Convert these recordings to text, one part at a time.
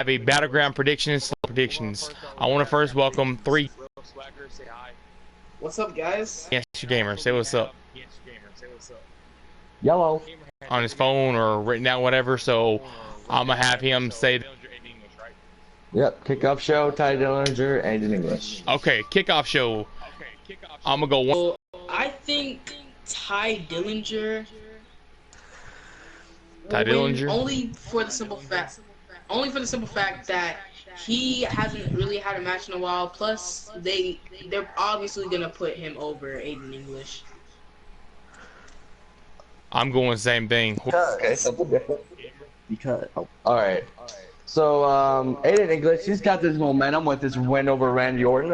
have a battleground predictions. I want to first welcome three. What's up, guys? Yes, your gamer. Say what's up. Yellow. On his phone or written down, whatever. So I'm gonna have him say. Yep, kickoff show, Ty Dillinger, and in English. Okay, kickoff show. I'm gonna go one. So, I think Ty Dillinger. Ty Dillinger. Only for the simple fact that he hasn't really had a match in a while. Plus, they're obviously gonna put him over Aiden English. I'm going same thing. Okay, something different. Because all right. So Aiden English, he's got this momentum with his win over Randy Orton.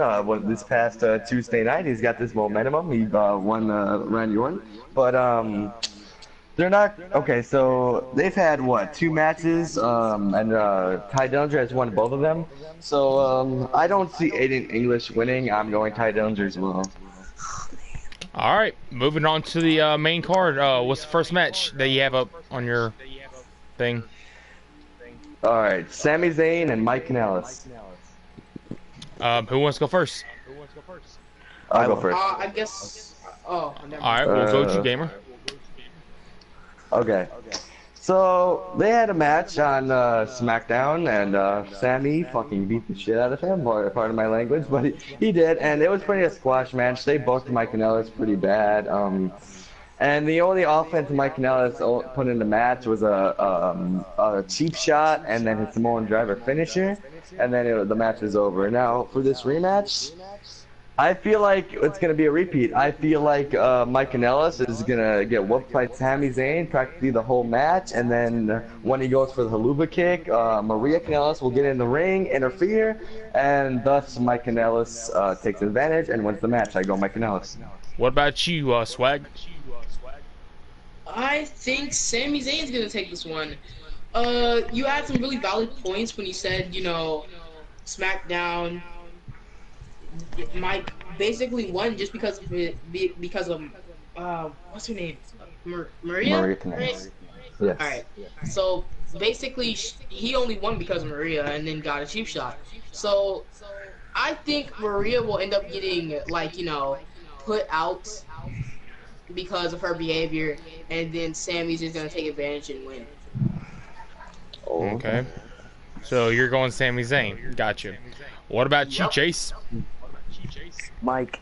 This past Tuesday night, he's got this momentum. He won Randy Orton, but they're not okay. So they've had what, 2 matches, and Ty Dillinger has won both of them. So I don't see Aiden English winning. I'm going Ty Dillinger as well. All right, moving on to the main card. What's the first match that you have up on your thing? All right, Sami Zayn and Mike Kanellis. Who wants to go first? I'll go first. I guess. Oh. Never mind. All right, we'll go to gamer. Okay. So they had a match on SmackDown, and Sammy fucking beat the shit out of him. Pardon my language, but he did, and it was pretty a squash match. They booked Mike Kanellis pretty bad. And the only offense Mike Kanellis put in the match was a cheap shot and then his Samoan driver finisher, and then the match was over. Now for this rematch, I feel like it's gonna be a repeat. I feel like Mike Kanellis is gonna get whooped by Sami Zayn practically the whole match, and then when he goes for the haluva kick, Maria Kanellis will get in the ring, interfere, and thus Mike Kanellis takes advantage and wins the match. I go Mike Kanellis. What about you, Swag? I think Sami Zayn's gonna take this one. You had some really valid points when you said, SmackDown. Mike basically won just because of what's her name? Maria. Maria Kanellis. Yes. All right. So basically, he only won because of Maria, and then got a cheap shot. So I think Maria will end up getting put out because of her behavior, and then Sammy's just gonna take advantage and win. Okay. So you're going Sami Zayn. Gotcha. What about you, Chase? Mike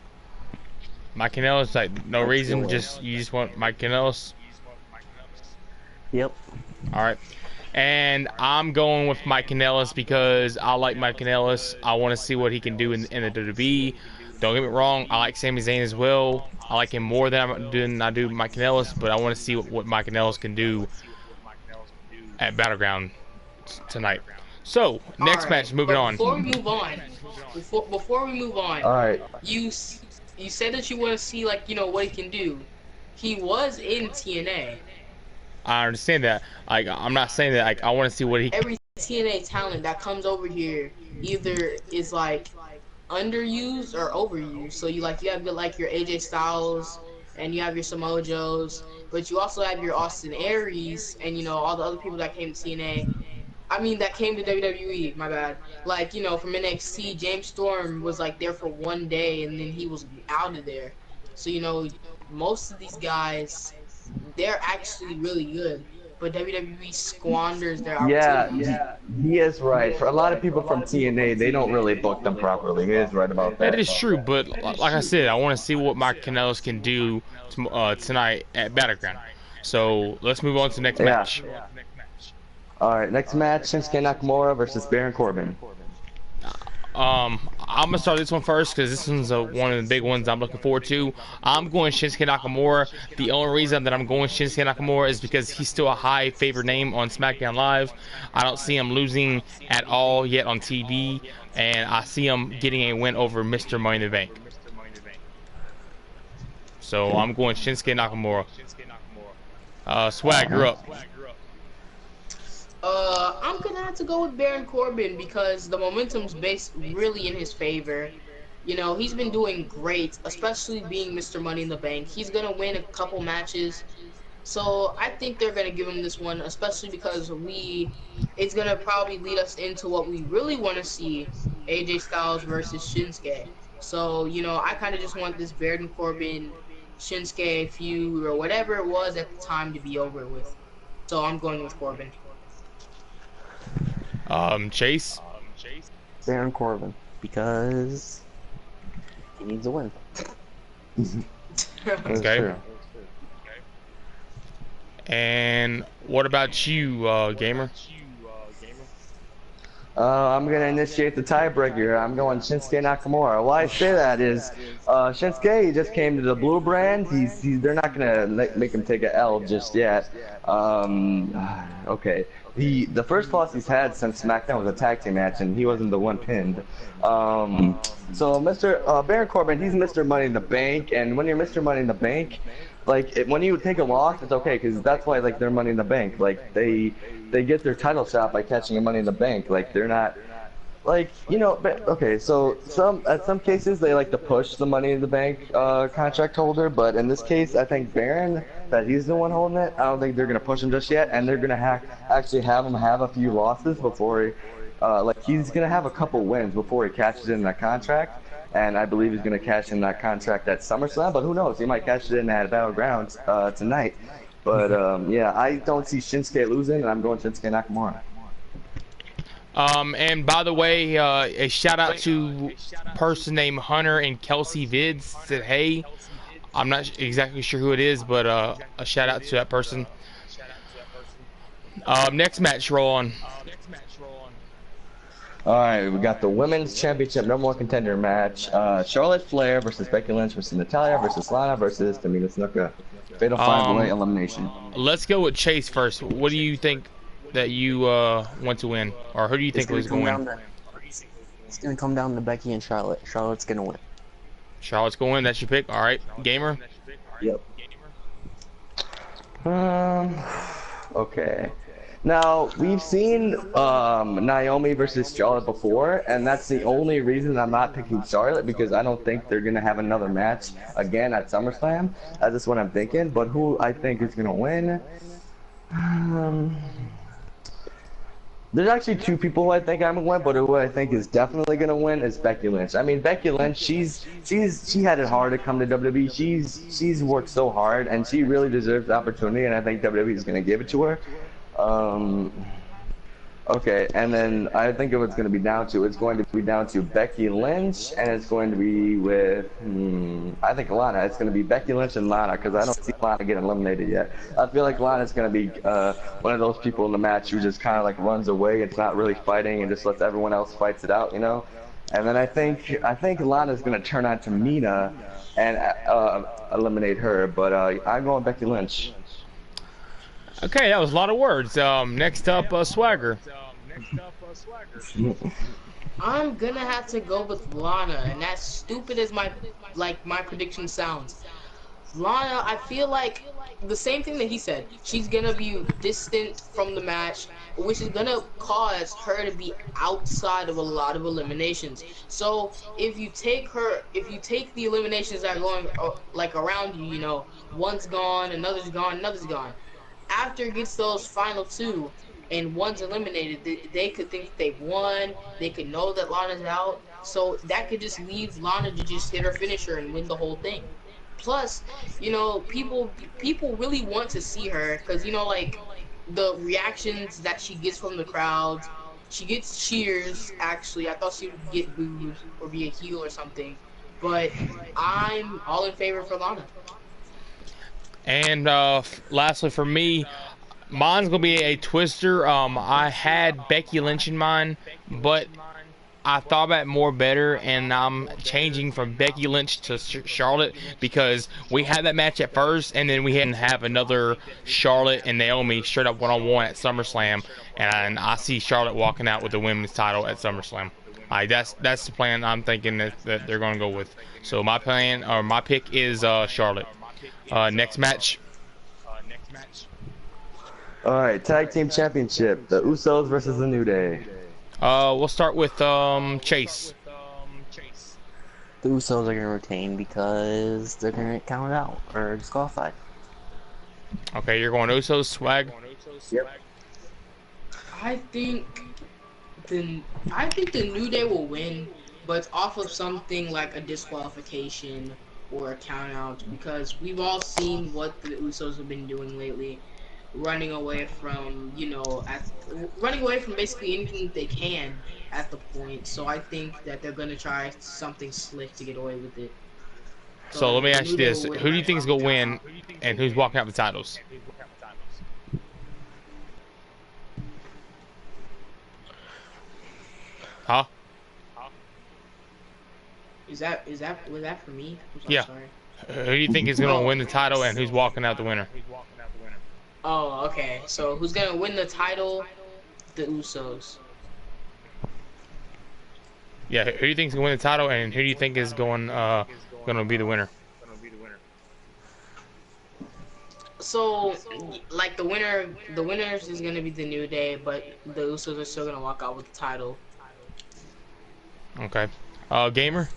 Kanellis, like no reason, you just want Mike Kanellis. Yep. All right. And I'm going with Mike Kanellis because I like Mike Kanellis. I want to see what he can do in the WWE. Don't get me wrong, I like Sami Zayn as well. I like him more than I do Mike Kanellis, but I want to see what Mike Kanellis can do at BattleGround tonight. So, next match, moving on. Before we move on, All right. You said that you want to see what he can do. He was in TNA. I understand that. I'm not saying that. I want to see what he. Every TNA talent that comes over here either is underused or overused. So you have your AJ Styles and you have your Samoa Joes, but you also have your Austin Aries and all the other people that came to TNA. I mean that came to WWE. My bad. From NXT, James Storm was there for one day and then he was out of there. So most of these guys, they're actually really good. But WWE squanders their opportunities. Yeah, he is right. For a lot of people from TNA, they don't really book them properly. He is right about that. That is true, but like I said, I want to see what Mike Kanellis can do tonight at BattleGround. So let's move on to the next match. All right, next match: Shinsuke Nakamura versus Baron Corbin. I'm gonna start this one first because this one's one of the big ones I'm looking forward to. I'm going Shinsuke Nakamura. The only reason that I'm going Shinsuke Nakamura is because he's still a high favored name on SmackDown Live. I don't see him losing at all yet on TV, and I see him getting a win over Mr. Money in the Bank. So I'm going Shinsuke Nakamura. Swag, you're up. I'm gonna have to go with Baron Corbin because the momentum's based really in his favor. He's been doing great, especially being Mr. Money in the Bank. He's gonna win a couple matches, So I think they're gonna give him this one, especially because it's gonna probably lead us into what we really want to see: AJ Styles versus Shinsuke. So I kind of just want this Baron and Corbin Shinsuke feud or whatever it was at the time to be over with. So I'm going with Corbin. Chase. Baron Corbin, because he needs a win. That's Okay. true. And what about you, gamer? I'm gonna initiate the tiebreaker. I'm going Shinsuke Nakamura. Why I say that is, Shinsuke, he just came to the Blue brand. They're not gonna make him take a L just yet. Okay. The first loss he's had since SmackDown was a tag team match, and he wasn't the one pinned. So Baron Corbin, he's Mr. Money in the Bank, and when you're Mr. Money in the Bank, like when you take a loss, it's okay because that's why like they're Money in the Bank. Like they get their title shot by catching a Money in the Bank. Like they're not like but, okay. So some cases they like to push the Money in the Bank contract holder, but in this case I think Baron, that he's the one holding it. I don't think they're gonna push him just yet, and they're gonna actually have him have a few losses before he like he's gonna have a couple wins before he cashes in that contract. And I believe he's going to cash in that contract at SummerSlam, but who knows? He might cash it in at BattleGround tonight. But yeah, I don't see Shinsuke losing, and I'm going Shinsuke Nakamura. And by the way, a shout out to a person named Hunter and Kelsey Vids said, hey, I'm not exactly sure who it is, but a shout out to that person. Next match, roll on. Alright, we got the Women's Championship #1 contender match. Charlotte Flair versus Becky Lynch versus Natalya versus Lana versus Tamina Snuka. Fatal 5-way elimination. Let's go with Chase first. What do you think that you want to win? Or who do you think is going to win? It's going to come down to Becky and Charlotte. Charlotte's going to win. Charlotte's going to win. That's your pick? Alright. Gamer? Yep. Okay. Now, we've seen Naomi versus Charlotte before, and that's the only reason I'm not picking Charlotte, because I don't think they're going to have another match again at SummerSlam. That's just what I'm thinking. But who I think is going to win? There's actually two people who I think I'm going to win, but who I think is definitely going to win is Becky Lynch. I mean, Becky Lynch, she had it hard to come to WWE. She's worked so hard, and she really deserves the opportunity, and I think WWE is going to give it to her. Okay, and then I think it's going to be down to Becky Lynch, and it's going to be with I think Lana. It's going to be Becky Lynch and Lana, because I don't see Lana getting eliminated yet. I feel like Lana's going to be one of those people in the match who just kind of like runs away. It's not really fighting and just lets everyone else fights it out, And then I think Lana's going to turn on Tamina and eliminate her, but I'm going Becky Lynch. Okay, that was a lot of words. Next up, Swagger. I'm gonna have to go with Lana, and that's stupid as my prediction sounds. Lana, I feel like the same thing that he said. She's gonna be distant from the match, which is gonna cause her to be outside of a lot of eliminations. So if you take the eliminations that are going like around you, one's gone, another's gone, another's gone. After it gets those final two and one's eliminated, they could think they've won. They could know that Lana's out. So that could just leave Lana to just hit her finisher and win the whole thing. Plus, people really want to see her because, like the reactions that she gets from the crowds. She gets cheers, actually. I thought she would get booed or be a heel or something. But I'm all in favor for Lana. And lastly for me, mine's gonna be a twister. I had Becky Lynch in mind, but I thought about it more better, and I'm changing from Becky Lynch to Charlotte because we had that match at first, and then we hadn't have another Charlotte and Naomi straight up one-on-one at SummerSlam, and I see Charlotte walking out with the women's title at SummerSlam. That's the plan I'm thinking that they're gonna go with. So my pick is Charlotte. Next match. Alright, Tag Team Championship. The Usos versus the New Day. We'll start with Chase. The Usos are going to retain because they're going to get counted out or disqualified. Okay, you're going Usos, Swag. Yep. I think I think the New Day will win, but it's off of something like a disqualification or a count out because we've all seen what the Usos have been doing lately, running away from running away from basically anything that they can at the point. So I think that they're gonna try something slick to get away with it. So So let me the ask New you Day this: will win who do you by think is gonna count win, out. and who's walking out the titles? Huh? Is that was that for me? I'm Yeah. sorry. Who do you think is gonna Oh, win the title, and who's walking out the winner? oh, okay. So who's gonna win the title? The Usos. Yeah. Who do you think is gonna win the title, and who do you think is gonna be the winner? So, like the winners is gonna be the New Day, but the Usos are still gonna walk out with the title. Okay. Gamer.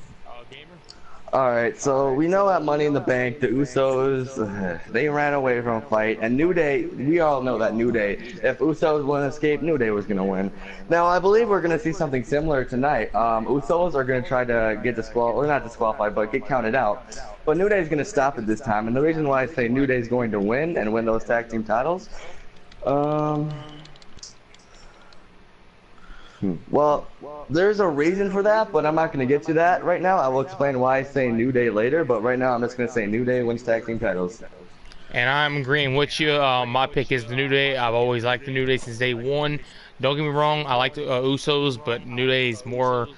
Alright, so we know at Money in the Bank, the Usos, they ran away from a fight, and New Day, we all know that New Day, if Usos wouldn't escape, New Day was going to win. Now, I believe we're going to see something similar tonight. Usos are going to try to get disqualified, or not disqualified, but get counted out. But New Day is going to stop it this time, and the reason why I say New Day is going to win and win those tag team titles, um, well, there's a reason for that, but I'm not going to get to that right now. I will explain why I say New Day later, but right now I'm just going to say New Day wins tag team titles. And I'm agreeing with you. My pick is the New Day. I've always liked the New Day since day one. Don't get me wrong, I like the Usos, but New Day is more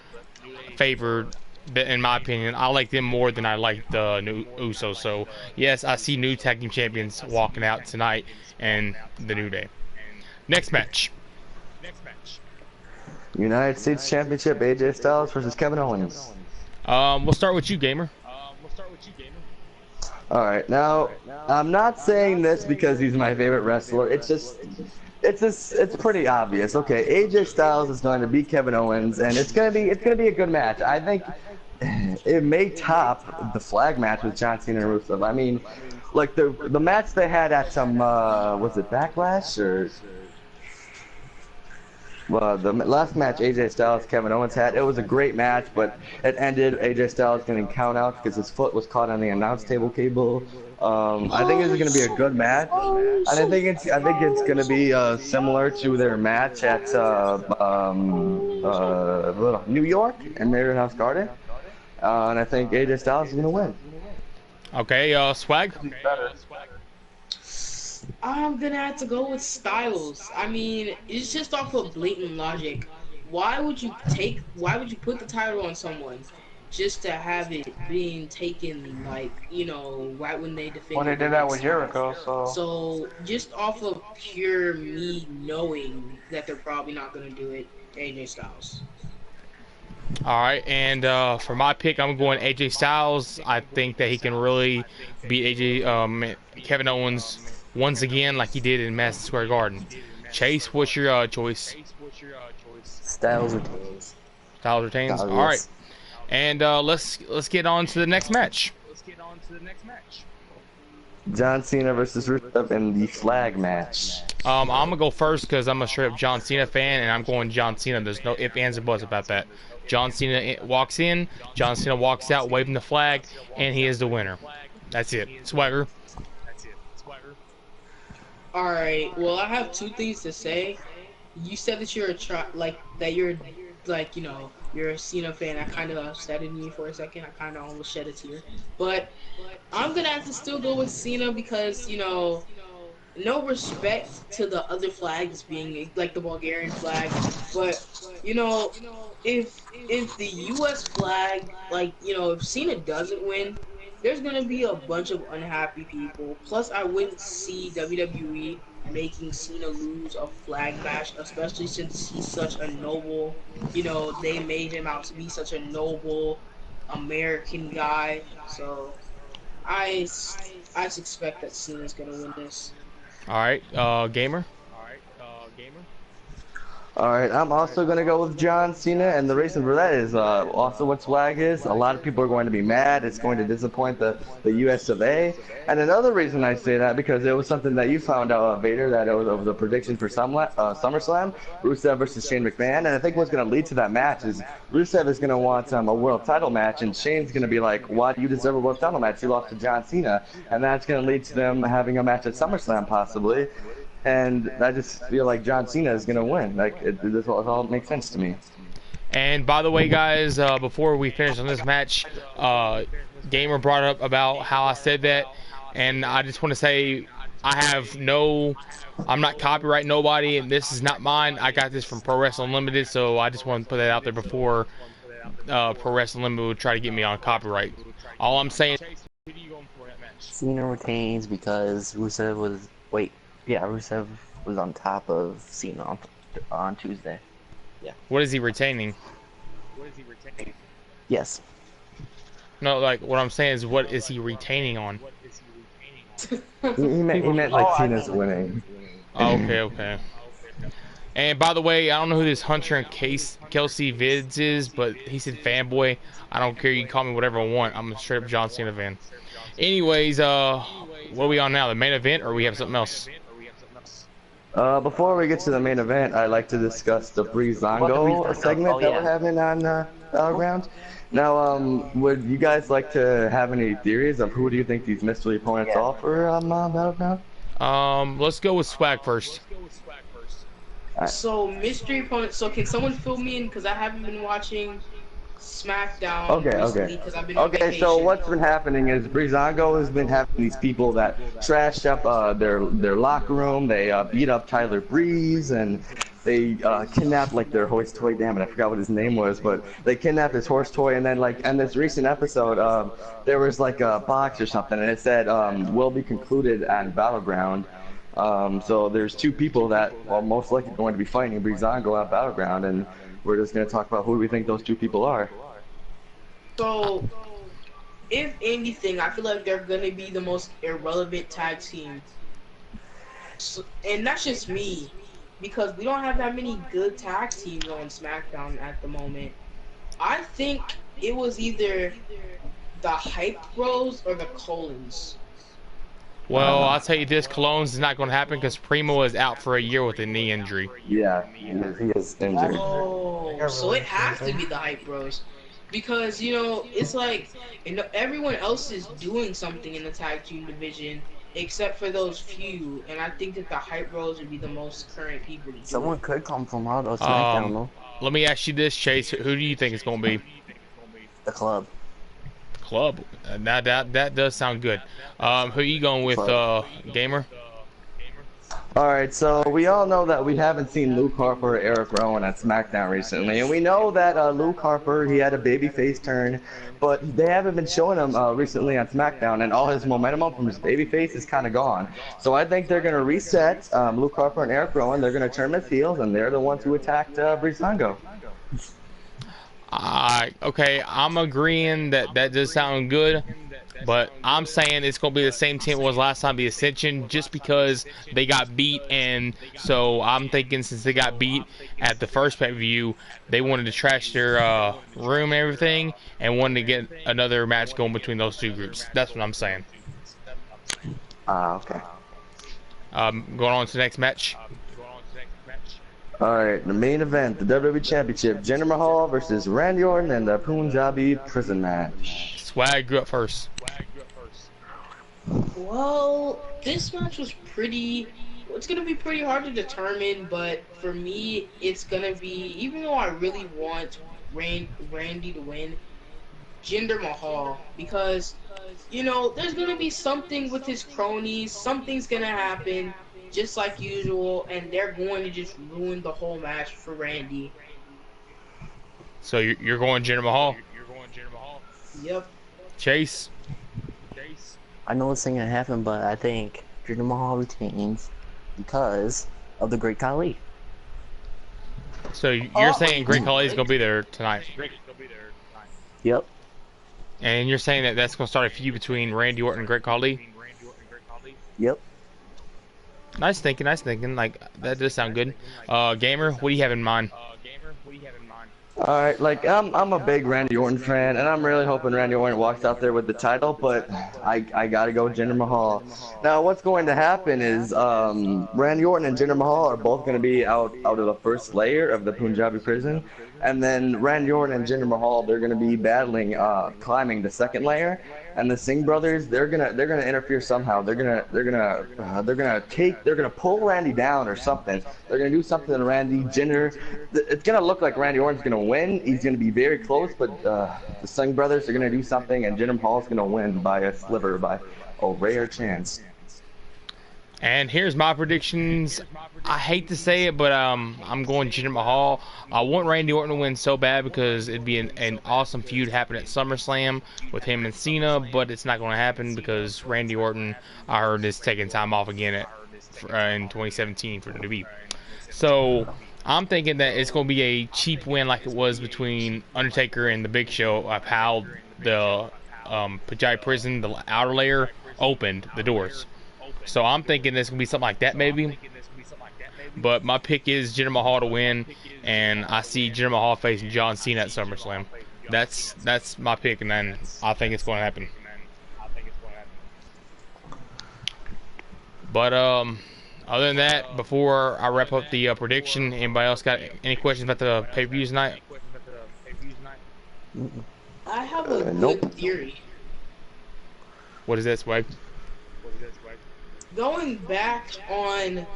favored, in my opinion. I like them more than I like the new Usos. So yes, I see new tag team champions walking out tonight, and the New Day. Next match. United States Championship, AJ Styles versus Kevin Owens. We'll start with you, gamer. Alright, now, I'm not saying this because he's my favorite wrestler. It's pretty obvious. Okay, AJ Styles is going to beat Kevin Owens, and it's gonna be a good match. I think it may top the flag match with John Cena and Rusev. I mean, like the match they had at some was it Backlash or well, the last match AJ Styles Kevin Owens had, it was a great match, but it ended AJ Styles getting count out because his foot was caught on the announce table cable. I think this is going to be a good match, and I think it's going to be similar to their match at New York and Marriott House Garden, and I think AJ Styles is going to win. Okay, Swag. I'm gonna have to go with Styles. I mean, it's just off of blatant logic. Why would you put the title on someone just to have it being taken like, right when they Well, they defended did that against with Styles? Jericho, so So just off of pure me knowing that they're probably not gonna do it, AJ Styles. All right, and for my pick, I'm going AJ Styles. I think that he can really beat Kevin Owens once again, like he did in Madison Square Garden. Chase, what's your choice? Styles retains. Styles retains. Styles, All right, yes. and let's get on to the next match. John Cena versus Rusev in the flag match. I'm gonna go first because I'm a straight up John Cena fan, and I'm going John Cena. There's no ifs, ands, and buts about that. John Cena walks in, John Cena walks out, waving the flag, and he is the winner. That's it. Swagger. All right. Well, I have two things to say. You said that you're a Cena fan. That kind of upsetted me for a second. I kind of almost shed a tear. But I'm gonna have to still go with Cena because no respect to the other flags being like the Bulgarian flag, but if the U.S. flag, if Cena doesn't win, there's gonna be a bunch of unhappy people. Plus, I wouldn't see WWE making Cena lose a flag match, especially since he's such a noble. They made him out to be such a noble American guy. So I suspect that Cena's gonna win this. All right, gamer. All right, I'm also gonna go with John Cena, and the reason for that is also what swag is. A lot of people are going to be mad. It's going to disappoint the U.S. of A. And another reason I say that because it was something that you found out, Vader, that it was a prediction for SummerSlam, Rusev versus Shane McMahon. And I think what's gonna lead to that match is Rusev is gonna want a world title match, and Shane's gonna be like, "Why do you deserve a world title match? You lost to John Cena," and that's gonna lead to them having a match at SummerSlam possibly. And I just feel like John Cena is gonna win. Like this all makes sense to me. And by the way, guys, before we finish on this match, Gamer brought up about how I said that, and I just want to say I'm not copyrighting nobody, and this is not mine. I got this from Pro Wrestling Unlimited, so I just want to put that out there before Pro Wrestling Unlimited would try to get me on copyright. All I'm saying. Cena retains because Rusev was Rusev was on top of Cena on Tuesday. Yeah. What is he retaining? Yes. No, like what I'm saying is, what is he retaining on? He meant like Cena's winning. Oh, okay. And by the way, I don't know who this Hunter and Kelsey Vids is, but he said fanboy. I don't care. You can call me whatever I want. I'm a straight up John Cena fan. Anyways, what are we on now? The main event, or we have something else? Before we get to the main event, I'd like to discuss the Breezango segment that we're having on BattleGround. Now, would you guys like to have any theories of who do you think these mystery opponents are for BattleGround? Let's go with Swag first. So mystery opponents. So can someone fill me in because I haven't been watching SmackDown recently because I've been on vacation. So what's been happening is Breezango has been having these people that trashed up their locker room. They beat up Tyler Breeze, and they kidnapped like their horse toy. Damn it, I forgot what his name was, but they kidnapped his horse toy. And then like in this recent episode, there was like a box or something, and it said will be concluded on BattleGround. So there's two people that are most likely going to be fighting Breezango at BattleGround, and we're just going to talk about who we think those two people are. So, if anything, I feel like they're going to be the most irrelevant tag team. So, and that's just me, because we don't have that many good tag teams on SmackDown at the moment. I think it was either the Hype Bros or the Colons. Well, I'll tell you this, Cologne's is not going to happen because Primo is out for a year with a knee injury. Yeah, he is injured. Oh, so it has to be the Hype Bros. Because, you know, it's like, you know, everyone else is doing something in the tag team division except for those few. And I think that the Hype Bros would be the most current people to do Someone it. could come from Raw or SmackDown, though. Let me ask you this, Chase. Who do you think it's going to be? The Club. Club. That does sound good. Who you going with, Gamer? Alright, so we all know that we haven't seen Luke Harper or Eric Rowan at SmackDown recently, and we know that Luke Harper, he had a babyface turn, but they haven't been showing him recently on SmackDown, and all his momentum from his babyface is kind of gone. So I think they're going to reset Luke Harper and Eric Rowan. They're going to turn his heels, and they're the ones who attacked Breezango. Okay, I'm agreeing that does sound good, but I'm saying it's going to be the same team it was last time, the Ascension, just because they got beat, and so I'm thinking since they got beat at the first pay-per-view, they wanted to trash their room and everything, and wanted to get another match going between those two groups. That's what I'm saying. Okay. Going on to the next match. Alright, the main event, the WWE Championship, Jinder Mahal versus Randy Orton in the Punjabi prison match. Swag, grew up first. Well, this match was it's going to be pretty hard to determine, but for me, it's going to be, even though I really want Randy to win, Jinder Mahal, because, you know, there's going to be something with his cronies, something's going to happen, just like usual, and they're going to just ruin the whole match for Randy. So you're going Jinder Mahal? Yep. Chase? I know it's going to happen, but I think Jinder Mahal retains because of the Great Khali. So you're saying Great Khali is going to be there tonight? Yep. And you're saying that that's going to start a feud between Randy Orton and Great Khali? Yep. Nice thinking, nice thinking. Like that does sound good. Gamer, what do you have in mind? Alright, like I'm a big Randy Orton fan, and I'm really hoping Randy Orton walks out there with the title, but I gotta go Jinder Mahal. Now, what's going to happen is Randy Orton and Jinder Mahal are both going to be out of the first layer of the Punjabi prison, and then Randy Orton and Jinder Mahal, they're going to be battling climbing the second layer, and the Singh brothers, they're gonna interfere somehow. They're gonna pull Randy down or something. They're gonna do something to Randy. Jinder, it's gonna look like Randy Orton's gonna win. He's gonna be very close, but the Singh brothers are gonna do something, and Jinder Mahal's gonna win by a sliver, by a rare chance. And here's my predictions. I hate to say it, but I'm going Jinder Mahal. I want Randy Orton to win so bad because it'd be an awesome feud happen at SummerSlam with him and Cena, but it's not going to happen because Randy Orton, I heard, is taking time off again in 2017 for the WWE. So I'm thinking that it's going to be a cheap win like it was between Undertaker and the Big Show of how the Punjabi prison, the outer layer, opened the doors. So I'm thinking it's going to be something like that maybe. But my pick is Jinder Mahal to win, and I see Jinder Mahal facing John Cena at SummerSlam. That's my pick, and then I think it's going to happen. But other than that, before I wrap up the prediction, anybody else got any questions about the pay-per-views tonight? I have a Nope. good theory. What is that, Swag? Going back on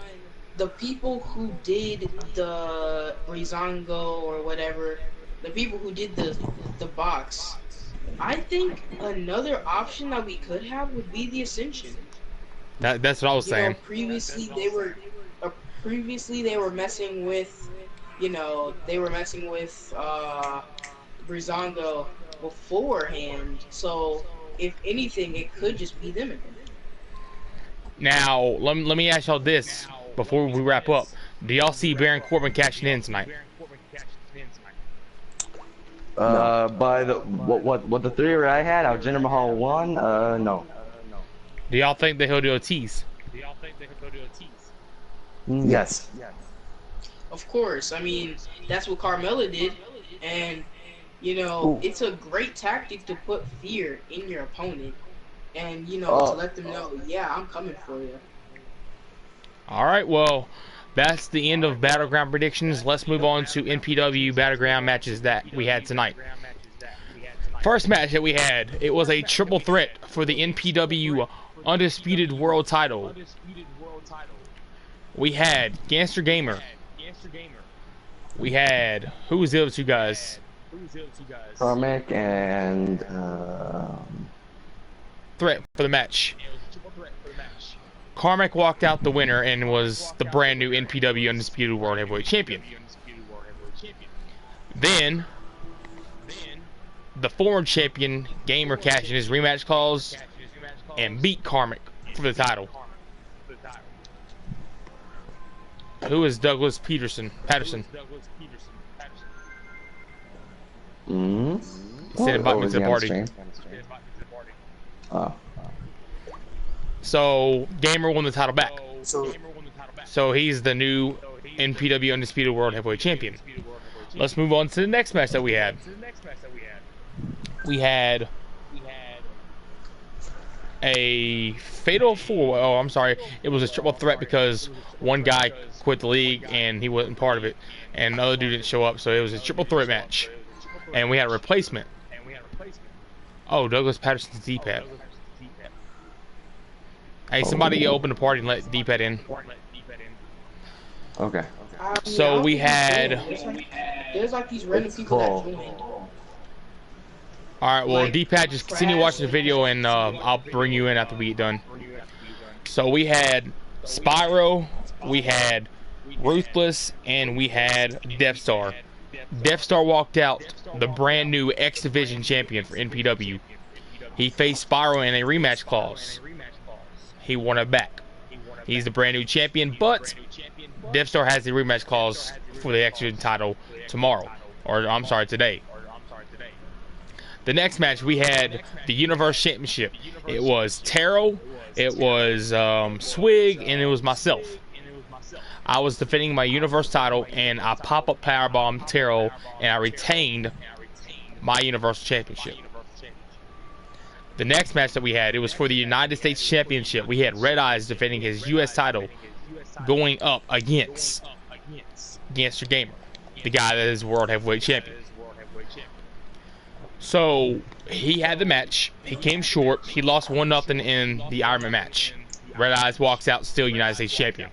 the people who did the Rizongo or whatever, the people who did the box, I think another option that we could have would be the Ascension. That's what I was saying. Previously they were messing with, Brizongo beforehand. So if anything, it could just be them again. Now, let me ask y'all this before we wrap up. Do y'all see Baron Corbin cashing in tonight? By the what the theory I had, how Jinder Mahal won, no. Do y'all think that he'll do a tease? Yes. Of course. I mean, that's what Carmella did, and it's a great tactic to put fear in your opponent, and to let them know, yeah, I'm coming for you. All right, well, that's the end of Battleground predictions. Let's move on to NPW Battleground matches that we had tonight. First match that we had, it was a triple threat for the NPW Undisputed World Title. We had Gangster Gamer. We had, who was the other two guys? Karmic and Threat for the match. Karmic walked out the winner and was the brand new NPW Undisputed World Heavyweight Champion. Then, the former champion, Gamer, cashed in his rematch clause and beat Karmic for the title. Who is Douglas Patterson? Said invite me to the party. Oh. So Gamer won the title back. So he's the new NPW Undisputed World Heavyweight Champion. Let's move on to the next match that we had. We had a fatal four. Oh, I'm sorry. It was a triple threat because one guy quit the league and he wasn't part of it, and the other dude didn't show up. So it was a triple threat match, and we had a replacement. Oh, Douglas Patterson's D-pad. Hey, somebody open the party and let D-pad in. Okay. So we had. There's like these random people that joined. Alright, well, D-pad, just continue watching the video and I'll bring you in after we get done. So we had Spyro, we had Ruthless, and we had Death Star. Death Star walked out the brand new X Division champion for NPW. He faced Spyro in a rematch clause. He won it back. He's the brand new champion, but Death Star has the rematch clause for the X Division title tomorrow. Or, I'm sorry, today. The next match we had the Universe Championship. It was Terrell, it was Swig, and it was myself. I was defending my Universe title, and I pop-up powerbomb Terrell, and I retained my Universal Championship. The next match that we had, it was for the United States Championship. We had Red Eyes defending his U.S. title, going up against Gangster Gamer, the guy that is World Heavyweight Champion. So he had the match. He came short. He lost 1-0 in the Ironman match. Red Eyes walks out still United States Champion.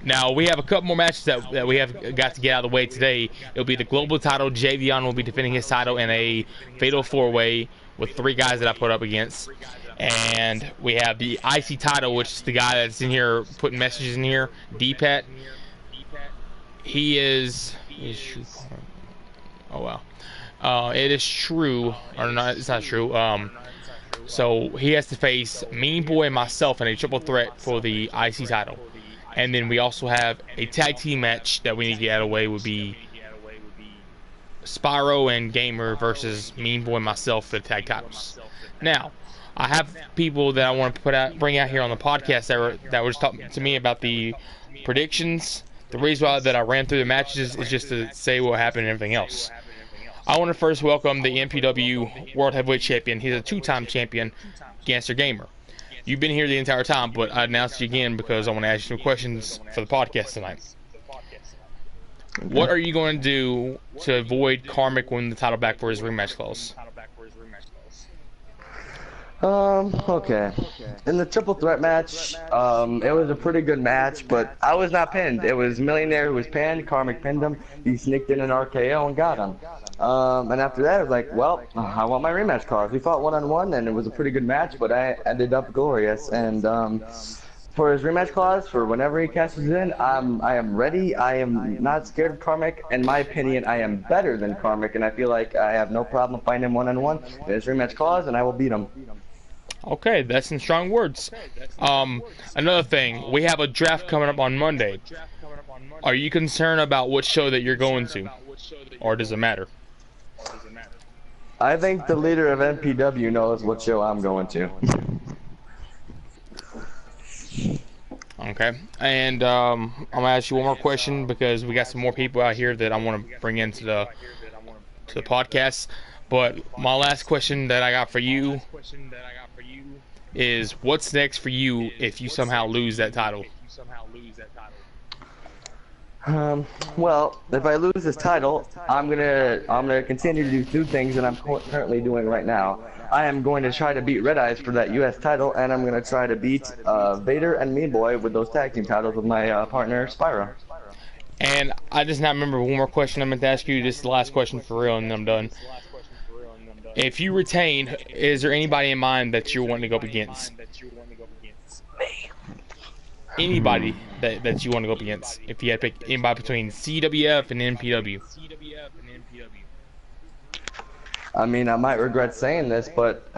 Now we have a couple more matches that we have got to get out of the way today. It'll be the global title. Javion will be defending his title in a fatal 4-way with 3 guys that I put up against. And we have the IC title, which is the guy that's in here putting messages in here, D-Pat. He is true. Oh wow. It is true, or not? It's not true. So he has to face Mean Boy and myself in a triple threat for the IC title. And then we also have a tag team match that we need to get out of the way. Would be Spyro and Gamer versus Mean Boy and myself for the tag titles. Now, I have people that I want to bring out here on the podcast that were just talking to me about the predictions. The reason why that I ran through the matches is just to say what happened and everything else. I want to first welcome the NPW World Heavyweight Champion. He's a 2-time champion, Gangster Gamer. You've been here the entire time, but I announced you again because I want to ask you some questions for the podcast tonight. What are you going to do to avoid Karmic winning the title back for his rematch clause? Okay. In the triple threat match, it was a pretty good match, but I was not pinned. It was Millionaire who was pinned. Karmic pinned him. He sneaked in an RKO and got him. And after that, I was like, well, I want my rematch cards. We fought one-on-one, and it was a pretty good match, but I ended up glorious. And for his rematch clause, for whenever he cashes in, I am ready. I am not scared of Karmic. In my opinion, I am better than Karmic, and I feel like I have no problem fighting him one-on-one in his rematch clause, and I will beat him. Okay, that's some strong words. Another thing, we have a draft coming up on Monday. Are you concerned about what show that you're going to? Or does it matter? I think the leader of NPW knows what show I'm going to. Okay, and I'm going to ask you one more question because we got some more people out here that I want to bring into the podcast. But my last question that I got for you is, what's next for you if you somehow lose that title? Well, if I lose this title, I'm gonna continue to do 2 things that I'm currently doing right now. I am going to try to beat Red Eyes for that U.S. title, and I'm gonna try to beat Vader and Mean Boy with those tag team titles with my partner Spyro. And I just now remember one more question I meant to ask you. This is the last question for real, and then I'm done. If you retain, is there anybody in mind that you're wanting to go up against? Me. Anybody that you want to go up against? If you had to pick anybody between CWF and NPW. I mean, I might regret saying this, but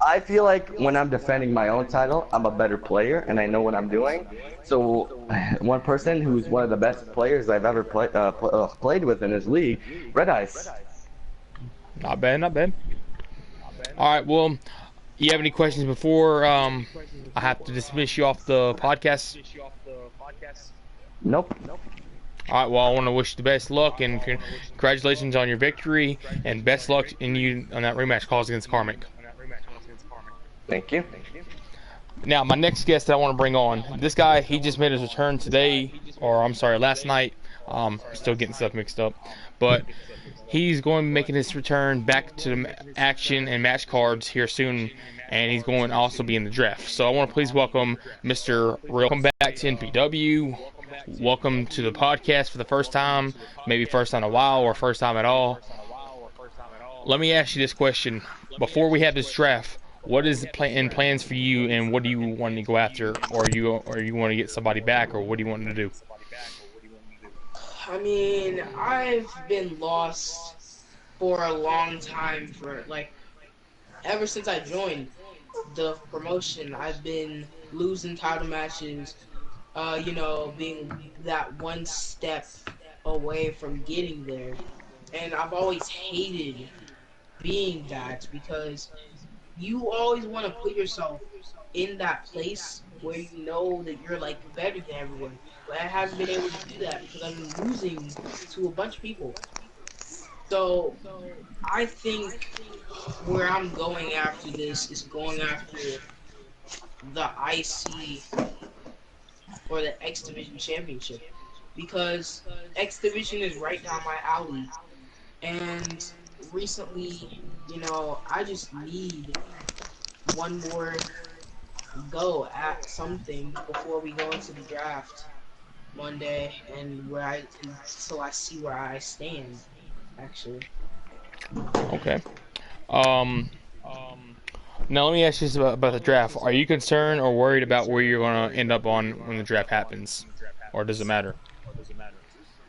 I feel like when I'm defending my own title, I'm a better player, and I know what I'm doing. So, one person who's one of the best players I've ever played with in this league, Red Eyes. Not bad, not bad. Alright, well, you have any questions before I have to dismiss you off the podcast? Nope. Alright, well, I want to wish you the best luck, and congratulations on your victory, and best luck in you on that rematch calls against Karmic. Thank you. Now, my next guest that I want to bring on, this guy, he just made his return today, or I'm sorry, last night. Still getting stuff mixed up. But he's going to be making his return back to the action and match cards here soon, and he's going to also be in the draft. So I want to please welcome Mr. Real. Welcome back to NPW. Welcome to the podcast for the first time, maybe first time in a while or first time at all. Let me ask you this question. Before we have this draft, what is the plans for you, and what do you want to go after, or you want to get somebody back, or what do you want to do? I mean, I've been lost for a long time, for like ever since I joined the promotion. I've been losing title matches, being that one step away from getting there. And I've always hated being that because you always want to put yourself in that place where you know that you're like better than everyone. But I haven't been able to do that because I've been losing to a bunch of people. So I think where I'm going after this is going after the IC or the X Division Championship because X Division is right down my alley. And recently, I just need one more go at something before we go into the draft Monday, and until I see where I stand. Actually, Okay. Um. Now let me ask you about the draft. Are you concerned or worried about where you're going to end up on when the draft happens, or does it matter?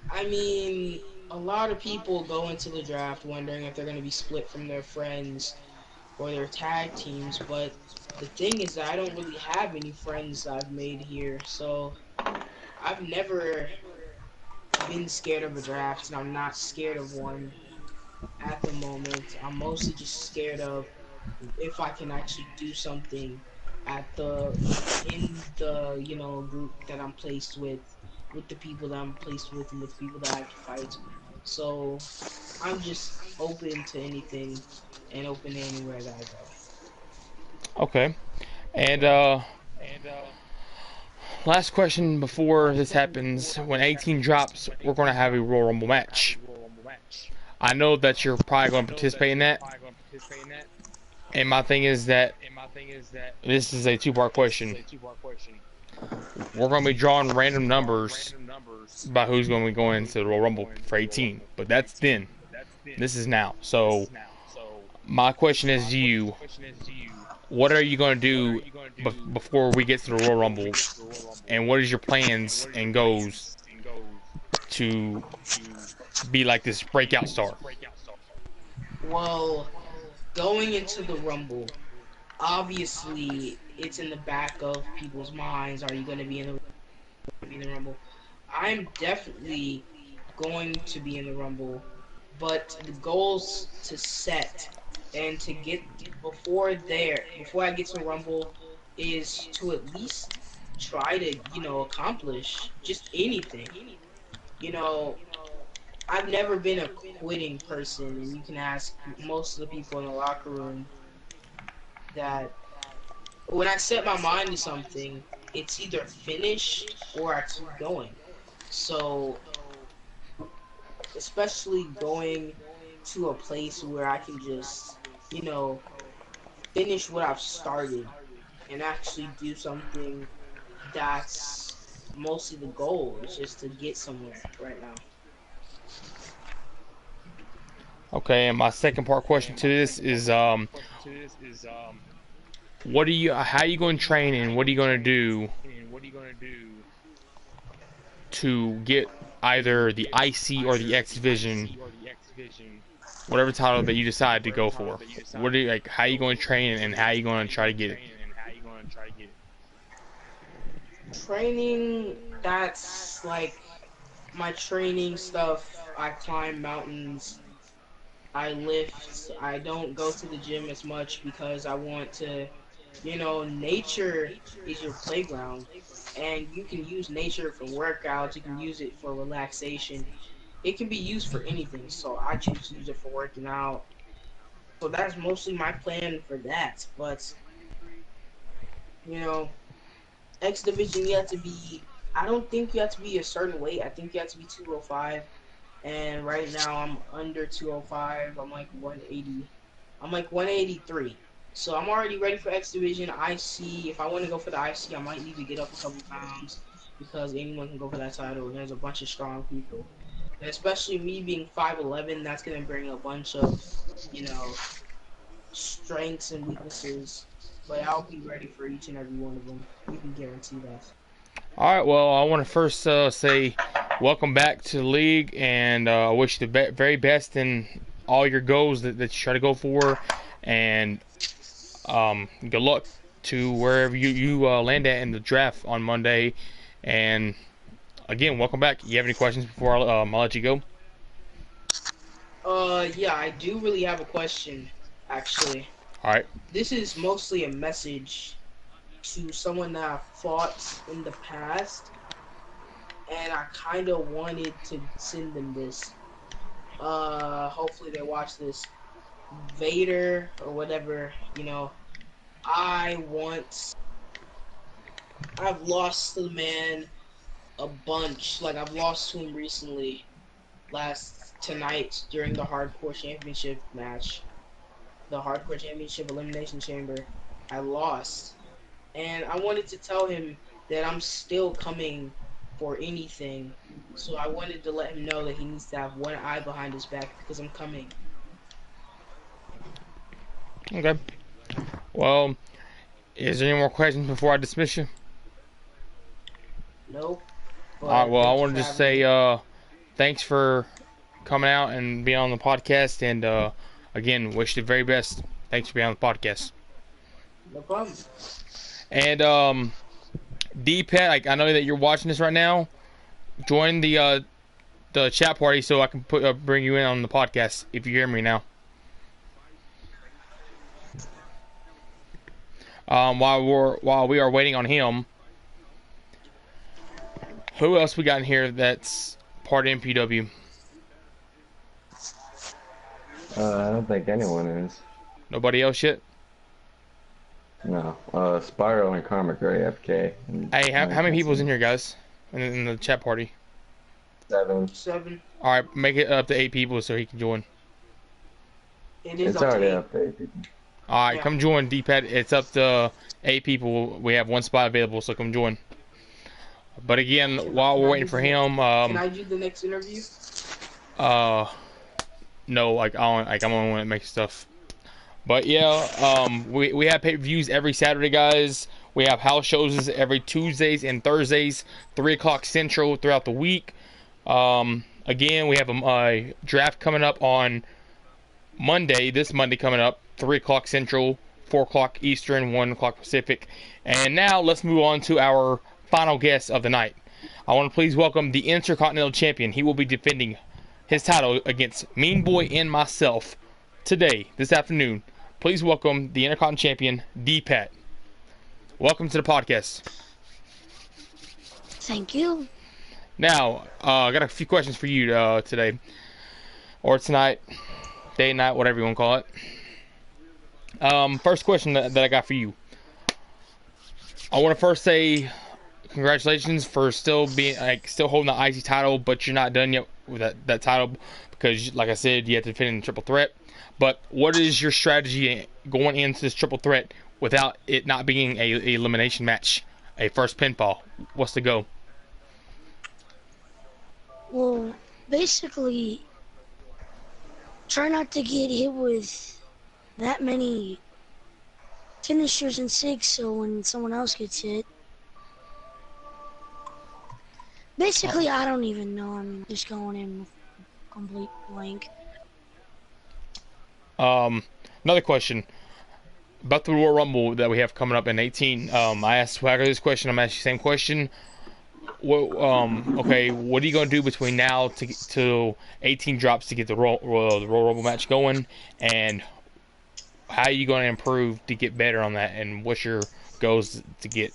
I mean, a lot of people go into the draft wondering if they're going to be split from their friends or their tag teams, but the thing is that I don't really have any friends that I've made here, so I've never been scared of a draft, and I'm not scared of one at the moment. I'm mostly just scared of if I can actually do something in the group that I'm placed with the people that I'm placed with, and with the people that I have to fight. So I'm just open to anything and open to anywhere that I go. Okay. And last question before this happens: when 18 drops, we're going to have a Royal Rumble match. I know that you're probably going to participate in that. And my thing is that this is a two-part question. We're going to be drawing random numbers about who's going to be going into the Royal Rumble for 18. But that's then. This is now. So my question is to you: what are you going to do before we get to the Royal Rumble? And what is your plans and goals to be like this breakout star? Well, going into the Rumble, obviously it's in the back of people's minds. Are you going to be in the Rumble? I'm definitely going to be in the Rumble, but the goals to set and to get before I get to the Rumble, is to at least try to, accomplish just anything. You know, I've never been a quitting person, and you can ask most of the people in the locker room that when I set my mind to something, it's either finished or I keep going. So, especially going to a place where I can just, you know, finish what I've started and actually do something that's mostly the goal. It's just to get somewhere right now. Okay, and my second part question to this is how are you going to train and what are you going to do to get either the IC or the X division, whatever title that you decide to go for? What are you like? How are you going to train and how are you going to try to get it? Training, that's like my training stuff. I climb mountains, I lift, I don't go to the gym as much because I want to, nature is your playground. And you can use nature for workouts, you can use it for relaxation. It can be used for anything, so I choose to use it for working out. So that's mostly my plan for that. But, you know, X Division, you have to be, I don't think you have to be a certain weight. I think you have to be 205. And right now I'm under 205. I'm like 180. I'm like 183. So I'm already ready for X Division. IC, if I want to go for the IC, I might need to get up a couple pounds because anyone can go for that title. There's a bunch of strong people. And especially me being 5'11", that's going to bring a bunch of, you know, strengths and weaknesses. But I'll be ready for each and every one of them. You can guarantee that. All right. Well, I want to first say welcome back to the league, and I wish you the very best in all your goals that you try to go for, and good luck to wherever you land at in the draft on Monday. And again, welcome back. You have any questions before I'll let you go? Yeah, I do really have a question, actually. All right. This is mostly a message to someone that I fought in the past, and I kind of wanted to send them this. Hopefully they watch this. Vader or whatever, I want. I've lost to the man a bunch. Like I've lost to him recently, tonight during the Hardcore Championship match, the Hardcore Championship Elimination Chamber. I lost, and I wanted to tell him that I'm still coming for anything. So I wanted to let him know that he needs to have one eye behind his back because I'm coming. Okay. Well, is there any more questions before I dismiss you? Nope. All right. Well, I Thank you want for to just having me. say thanks for coming out and being on the podcast, and again, wish you the very best. Thanks for being on the podcast. No problem. And D-Pet, like I know that you're watching this right now. Join the chat party so I can bring you in on the podcast if you hear me now. While we are waiting on him, who else we got in here that's part of NPW? I don't think anyone is. Nobody else yet? No. Spiral and Karmic are AFK. And Hey, how many people's in here? here, guys? In the chat party. 7. 7. All right, make it up to 8 people so he can join. It is It's up to already 8. up there, people. All right, Yeah. come join D-Pad. It's up to 8 people. We have one spot available, so come join. But again, while we're waiting for him, Can I do the next interview? no, like I'm only one that makes stuff. But yeah, we have pay-per-views every Saturday, guys. We have house shows every Tuesdays and Thursdays, 3 o'clock Central throughout the week. Again, we have a draft coming up on Monday, this Monday coming up, 3 o'clock Central, 4 o'clock Eastern, 1 o'clock Pacific. And now let's move on to our final guest of the night. I want to please welcome the Intercontinental Champion. He will be defending his title against Mean Boy and myself today, this afternoon. Please welcome the Intercontinental Champion, D-Pat. Welcome to the podcast. Thank you. Now, I got a few questions for you today, or tonight, day and night, whatever you want to call it. First question that I got for you. I want to first say congratulations for still holding the IC title, but you're not done yet with that title because, like I said, you have to defend in the triple threat. But what is your strategy going into this triple threat without it not being a elimination match, a first pinfall? What's the go? Well, basically, try not to get hit with that many finishers and six, so when someone else gets hit. Basically, I don't even know. I mean, just going in with complete blank. Another question about the Royal Rumble that we have coming up in 18. I asked Swagger this question. I'm asking the same question. Okay, what are you gonna do between now to 18 drops to get the Royal Rumble match going, and how are you gonna improve to get better on that, and what's your goals to get?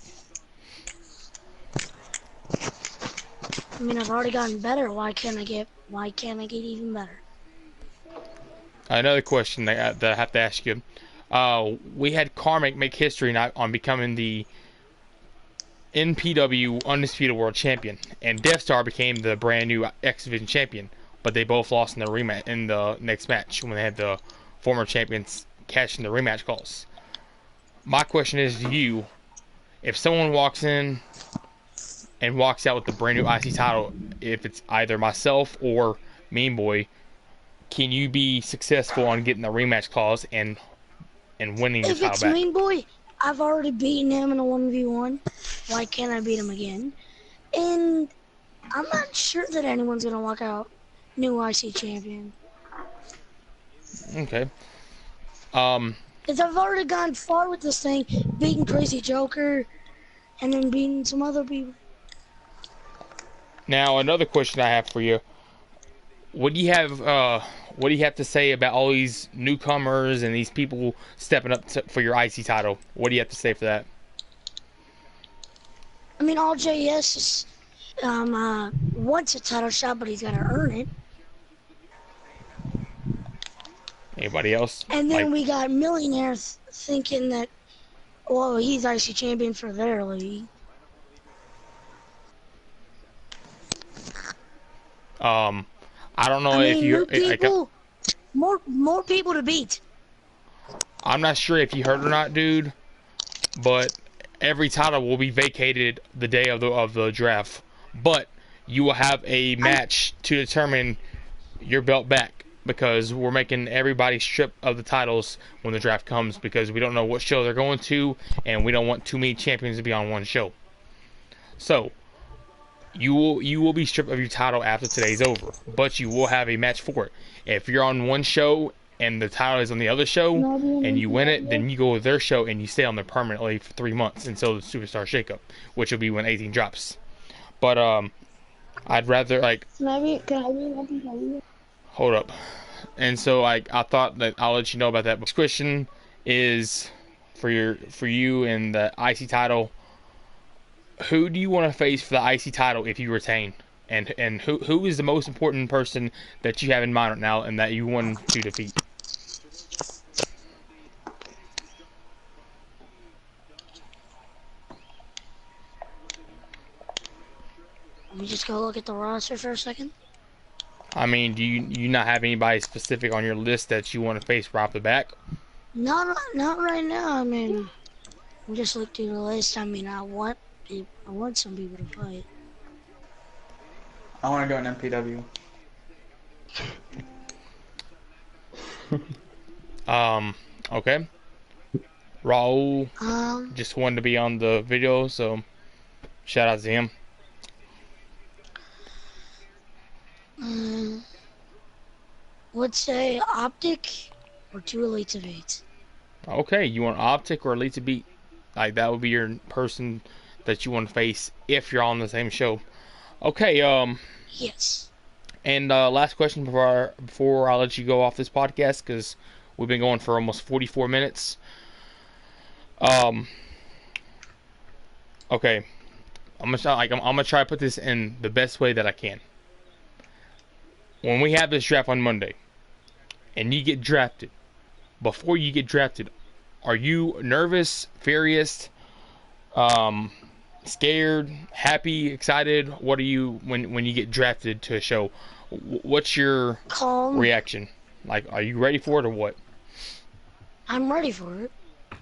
I mean, I've already gotten better. Why can't I get even better? Another question that I have to ask you. We had Karmic make history on becoming the NPW Undisputed World Champion, and Death Star became the brand new X Division Champion. But they both lost in the rematch in the next match when they had the former champions cash in the rematch calls. My question is to you: if someone walks in and walks out with the brand new IC title, if it's either myself or Mean Boy, can you be successful on getting the rematch clause and winning the If title it's back? Mean Boy, I've already beaten him in a 1v1. Why can't I beat him again? And I'm not sure that anyone's gonna walk out new IC champion. Okay. Because I've already gone far with this thing, beating Crazy Joker, and then beating some other people. Now another question I have for you: what do you have? What do you have to say about all these newcomers and these people stepping up for your IC title? What do you have to say for that? I mean, all JS is, wants a title shot, but he's got to earn it. Anybody else? And then Like, we got millionaires thinking that, well, he's IC champion for their league. I don't know I if mean, you new people, more people to beat. I'm not sure if you heard or not, dude, but every title will be vacated the day of the draft. But you will have a match to determine your belt back, because we're making everybody strip of the titles when the draft comes, because we don't know what show they're going to, and we don't want too many champions to be on one show. So you will be stripped of your title after today's over, but you will have a match for it. If you're on one show and the title is on the other show and you win it, then you go with their show and you stay on there permanently for 3 months until the Superstar Shakeup, which will be when 18 drops. But I'd rather like Can I be NPW? hold up. And so I thought that I'll let you know about that. But this question is for you and the IC title. Who do you want to face for the IC title if you retain? And who is the most important person that you have in mind right now and that you want to defeat? Let me just go look at the roster for a second. I mean, do you not have anybody specific on your list that you want to face right off the back? Not right now. I mean, I'm just looking through the list. I mean, I want some people to fight. I want to go in NPW. Okay. Raul just wanted to be on the video, so shout out to him. Let's say Optic or 2 Elites of 8. Okay, you want Optic or Elite to beat? Like, that would be your person that you want to face if you're on the same show. Okay, Yes. and last question before I let you go off this podcast, because we've been going for almost 44 minutes. Okay, I'm gonna try to put this in the best way that I can. When we have this draft on Monday, and you get drafted, before you get drafted, are you nervous, furious, scared, happy, excited? What are you when you get drafted to a show? What's your Calm. reaction? Like, are you ready for it or what? I'm ready for it.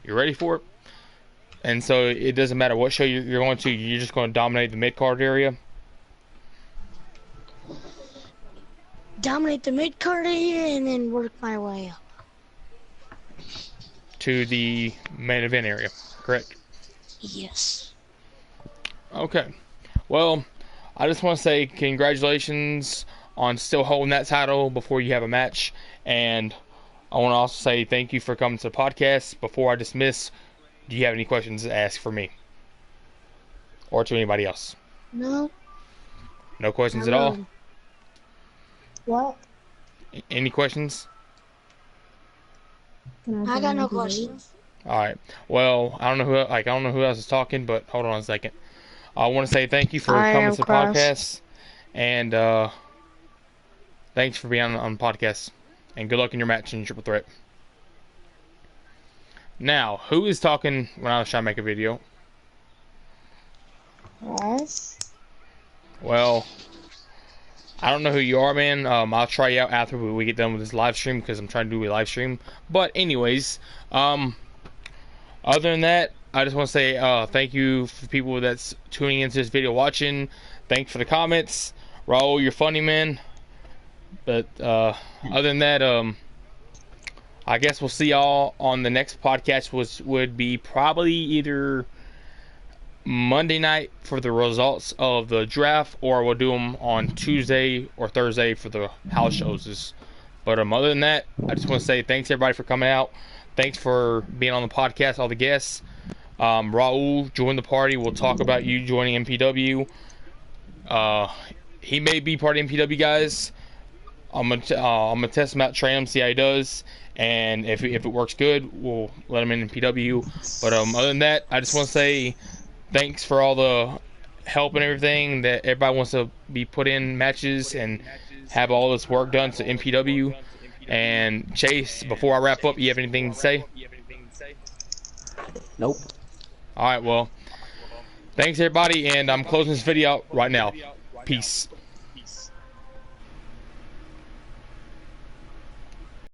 You're ready for it? And so it doesn't matter what show you're going to, you're just going to dominate the mid-card area? Dominate the mid-card area and then work my way up. To the main event area, correct? Yes. Okay. Well, I just want to say congratulations on still holding that title before you have a match. And I want to also say thank you for coming to the podcast. Before I dismiss, do you have any questions to ask for me? Or to anybody else? No. No questions at Not all? really. What? Any questions? Can I got no NPW? questions. All right. Well, I don't know who else is talking, but hold on a second. I want to say thank you for I coming am to the Cross. podcast, and thanks for being on the podcast. And good luck in your match in Triple Threat. Now, who is talking when I was trying to make a video? Yes. Well, I don't know who you are, man. I'll try you out after we get done with this live stream, because I'm trying to do a live stream. But anyways, other than that, I just want to say thank you for people that's tuning into this video, watching. Thanks for the comments. Raul, you're funny, man. But other than that, I guess we'll see y'all on the next podcast, which would be probably either Monday night for the results of the draft, or we'll do them on Tuesday or Thursday for the house shows. But other than that, I just want to say thanks everybody for coming out. Thanks for being on the podcast, all the guests. Raul, join the party. We'll talk about you joining NPW. He may be part of NPW, guys. I'm gonna test him out, train him, see how he does, and if it works good, we'll let him in NPW. But other than that, I just want to say thanks for all the help and everything that everybody wants to be put in matches and have all this work done to NPW. And Chase, before I wrap up, you have anything to say? Nope. All right, well, thanks everybody, and I'm closing this video out right now. Peace.